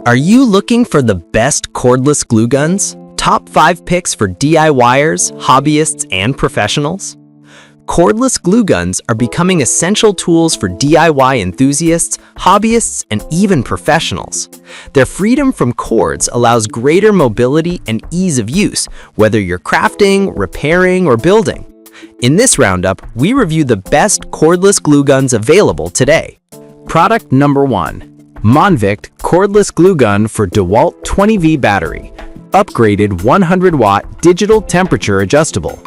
Are you looking for the best cordless glue guns? Top 5 picks for DIYers, hobbyists, and professionals? Cordless glue guns are becoming essential tools for DIY enthusiasts, hobbyists, and even professionals. Their freedom from cords allows greater mobility and ease of use, whether you're crafting, repairing, or building. In this roundup, we review the best cordless glue guns available today. Product number 1. Monvict Cordless Glue Gun for Dewalt 20V Battery. Upgraded 100-watt digital temperature adjustable.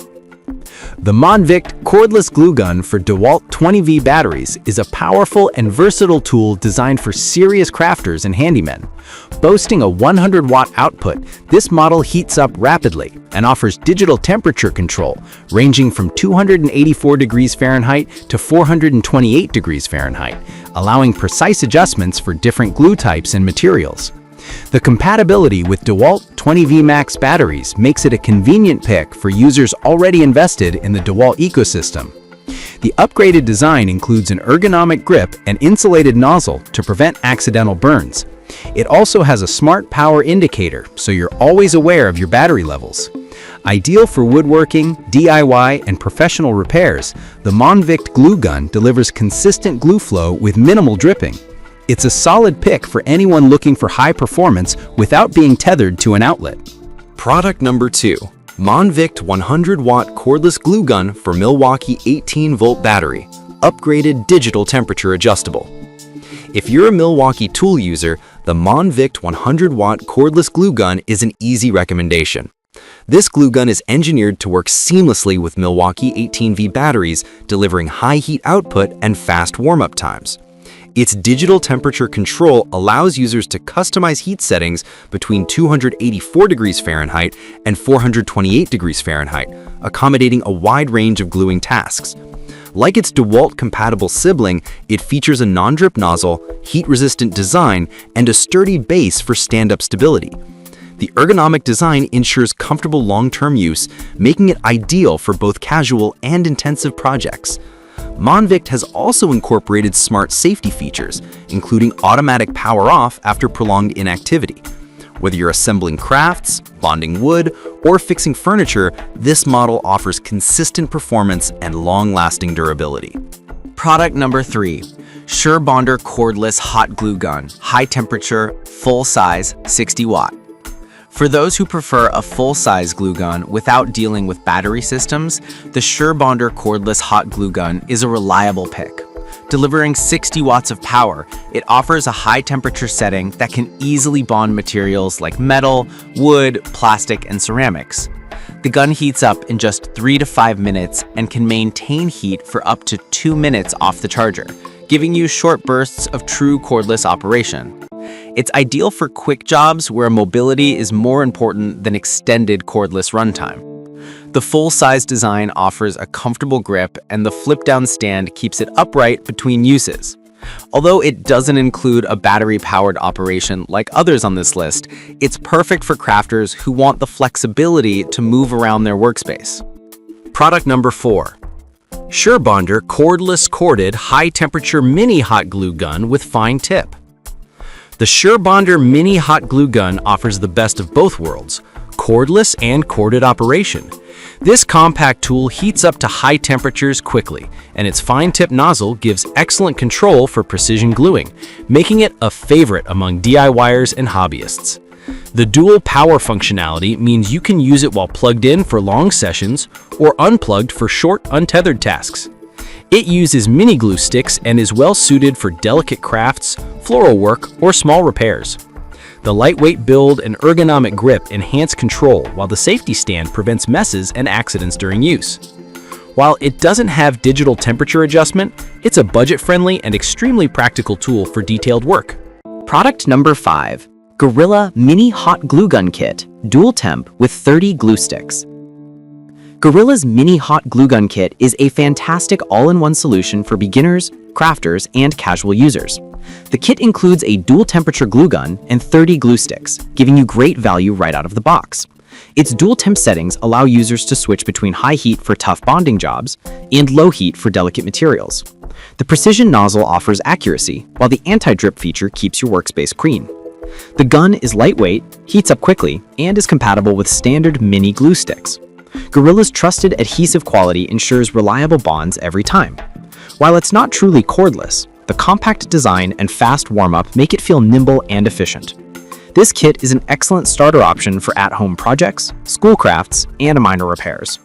The Monvict Cordless Glue Gun for Dewalt 20V batteries is a powerful and versatile tool designed for serious crafters and handymen. Boasting a 100-watt output, this model heats up rapidly and offers digital temperature control ranging from 284 degrees Fahrenheit to 428 degrees Fahrenheit, allowing precise adjustments for different glue types and materials. The compatibility with Dewalt 20V Max batteries makes it a convenient pick for users already invested in the Dewalt ecosystem. The upgraded design includes an ergonomic grip and insulated nozzle to prevent accidental burns. It also has a smart power indicator, so you're always aware of your battery levels. Ideal for woodworking, DIY, and professional repairs, the Monvict Glue Gun delivers consistent glue flow with minimal dripping. It's a solid pick for anyone looking for high performance without being tethered to an outlet. Product number 2. Monvict 100-watt cordless glue gun for Milwaukee 18-volt battery. Upgraded digital temperature adjustable. If you're a Milwaukee tool user, the Monvict 100-watt cordless glue gun is an easy recommendation. This glue gun is engineered to work seamlessly with Milwaukee 18V batteries, delivering high heat output and fast warm-up times. Its digital temperature control allows users to customize heat settings between 284 degrees Fahrenheit and 428 degrees Fahrenheit, accommodating a wide range of gluing tasks. Like its Dewalt-compatible sibling, it features a non-drip nozzle, heat-resistant design, and a sturdy base for stand-up stability. The ergonomic design ensures comfortable long-term use, making it ideal for both casual and intensive projects. Monvict has also incorporated smart safety features, including automatic power off after prolonged inactivity. Whether you're assembling crafts, bonding wood, or fixing furniture, this model offers consistent performance and long-lasting durability. Product number 3. Surebonder Cordless Hot Glue Gun. High temperature, full size, 60 watt. For those who prefer a full-size glue gun without dealing with battery systems, the Surebonder Cordless Hot Glue Gun is a reliable pick. Delivering 60 watts of power, it offers a high-temperature setting that can easily bond materials like metal, wood, plastic, and ceramics. The gun heats up in just 3 to 5 minutes and can maintain heat for up to 2 minutes off the charger, giving you short bursts of true cordless operation. It's ideal for quick jobs where mobility is more important than extended cordless runtime. The full-size design offers a comfortable grip, and the flip-down stand keeps it upright between uses. Although it doesn't include a battery-powered operation like others on this list, it's perfect for crafters who want the flexibility to move around their workspace. Product number 4. Surebonder Cordless Corded High-Temperature Mini Hot Glue Gun with Fine Tip. The Surebonder Mini Hot Glue Gun offers the best of both worlds, cordless and corded operation. This compact tool heats up to high temperatures quickly, and its fine-tip nozzle gives excellent control for precision gluing, making it a favorite among DIYers and hobbyists. The dual power functionality means you can use it while plugged in for long sessions or unplugged for short, untethered tasks. It uses mini glue sticks and is well suited for delicate crafts, floral work, or small repairs. The lightweight build and ergonomic grip enhance control, while the safety stand prevents messes and accidents during use. While it doesn't have digital temperature adjustment, it's a budget-friendly and extremely practical tool for detailed work. Product number 5. Gorilla Mini Hot Glue Gun Kit, Dual Temp with 30 glue sticks. Gorilla's Mini Hot Glue Gun Kit is a fantastic all-in-one solution for beginners, crafters, and casual users. The kit includes a dual temperature glue gun and 30 glue sticks, giving you great value right out of the box. Its dual temp settings allow users to switch between high heat for tough bonding jobs and low heat for delicate materials. The precision nozzle offers accuracy, while the anti-drip feature keeps your workspace clean. The gun is lightweight, heats up quickly, and is compatible with standard mini glue sticks. Gorilla's trusted adhesive quality ensures reliable bonds every time. While it's not truly cordless, the compact design and fast warm-up make it feel nimble and efficient. This kit is an excellent starter option for at-home projects, school crafts, and minor repairs.